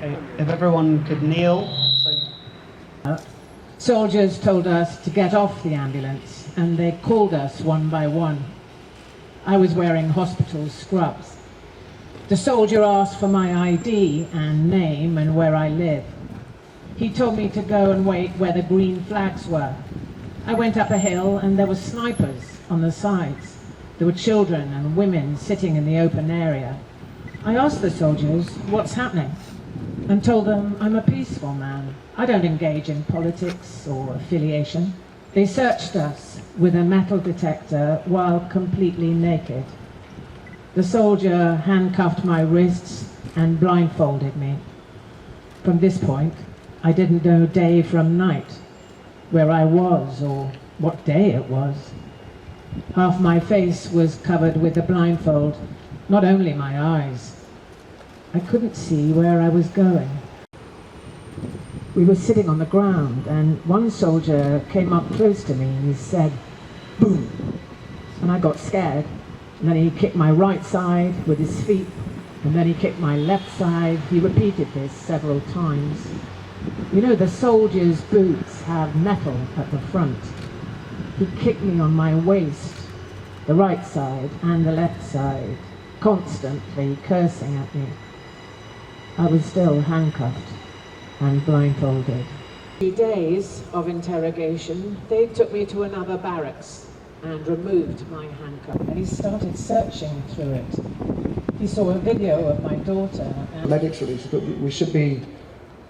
Okay, if everyone could kneel. Soldiers told us to get off the ambulance, and they called us one by one. I was wearing hospital scrubs. The soldier asked for my ID and name and where I live. He told me to go and wait where the green flags were. I went up a hill and there were snipers on the sides. There were children and women sitting in the open area. I asked the soldiers what's happening and told them I'm a peaceful man. I don't engage in politics or affiliation. They searched us with a metal detector while completely naked. The soldier handcuffed my wrists and blindfolded me. From this point, I didn't know day from night, where I was or what day it was. Half my face was covered with the blindfold, not only my eyes. I couldn't see where I was going. We were sitting on the ground and one soldier came up close to me and he said, "Boom!" And I got scared. And then he kicked my right side with his feet and then he kicked my left side. He repeated this several times. You know, the soldiers' boots have metal at the front. He kicked me on my waist, the right side and the left side, constantly cursing at me. I was still handcuffed and blindfolded. 3 days of interrogation, they took me to another barracks and removed my handcuff. And he started searching through it. He saw a video of my daughter. Medics release, but we should be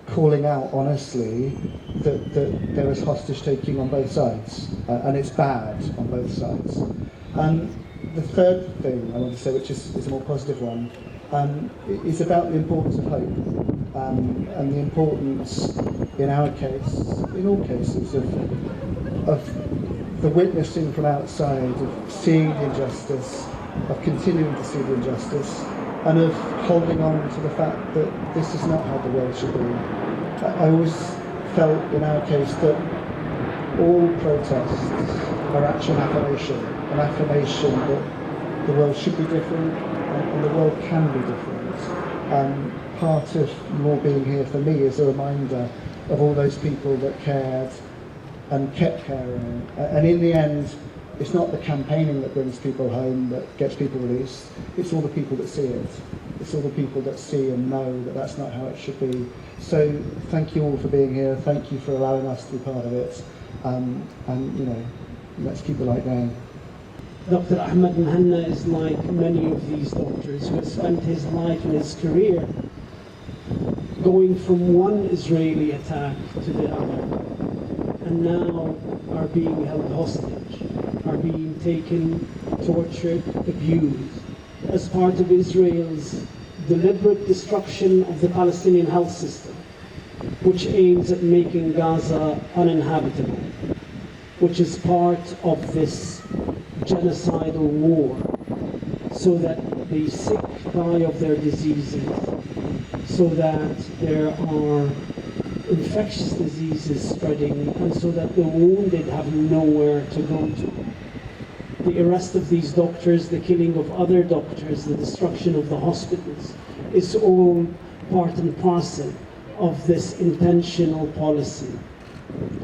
calling out honestly that there is hostage taking on both sides, and it's bad on both sides. And the third thing I want to say, which is a more positive one, is about the importance of hope, and the importance, in our case, in all cases, of the witnessing from outside, of seeing the injustice, of continuing to see the injustice, and of holding on to the fact that this is not how the world should be. I always felt in our case that all protests are actually an affirmation that the world should be different and the world can be different. Part of more being here for me is a reminder of all those people that cared and kept caring. And in the end, it's not the campaigning that brings people home, that gets people released. It's all the people that see it. It's all the people that see and know that that's not how it should be. So thank you all for being here. Thank you for allowing us to be part of it. And you know, let's keep the light going. Dr. Ahmed Mohanna is like many of these doctors who have spent his life and his career going from one Israeli attack to the other, and now are being held hostage, are being taken, tortured, abused, as part of Israel's deliberate destruction of the Palestinian health system, which aims at making Gaza uninhabitable, which is part of this genocidal war, so that the sick die of their diseases, so that there are infectious diseases spreading, and so that the wounded have nowhere to go to. The arrest of these doctors, the killing of other doctors, the destruction of the hospitals, is all part and parcel of this intentional policy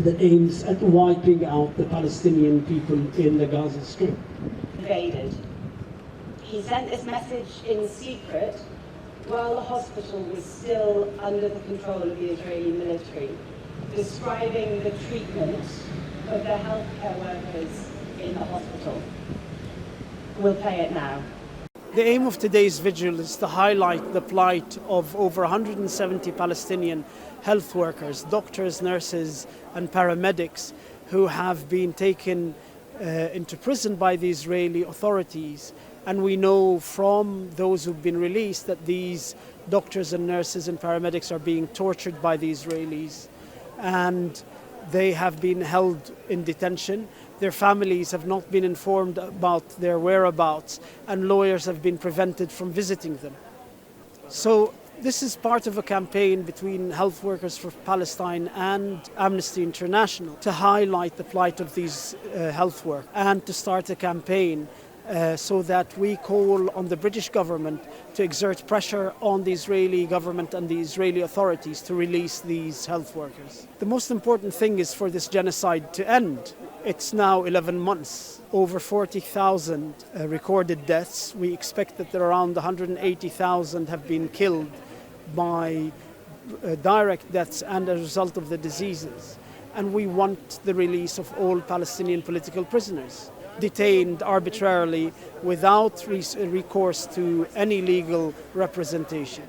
that aims at wiping out the Palestinian people in the Gaza Strip. Invaded. He sent this message in secret while the hospital was still under the control of the Israeli military, describing the treatment of the healthcare workers in the hospital. We'll play it now. The aim of today's vigil is to highlight the plight of over 170 Palestinian health workers, doctors, nurses and paramedics who have been taken into prison by the Israeli authorities. And we know from those who've been released that these doctors and nurses and paramedics are being tortured by the Israelis, and they have been held in detention. Their families have not been informed about their whereabouts, and lawyers have been prevented from visiting them. So this is part of a campaign between Health Workers for Palestine and Amnesty International to highlight the plight of these health workers and to start a campaign so that we call on the British government to exert pressure on the Israeli government and the Israeli authorities to release these health workers. The most important thing is for this genocide to end. It's now 11 months, over 40,000 recorded deaths. We expect that there are around 180,000 have been killed by direct deaths and as a result of the diseases. And we want the release of all Palestinian political prisoners, detained arbitrarily without recourse to any legal representation.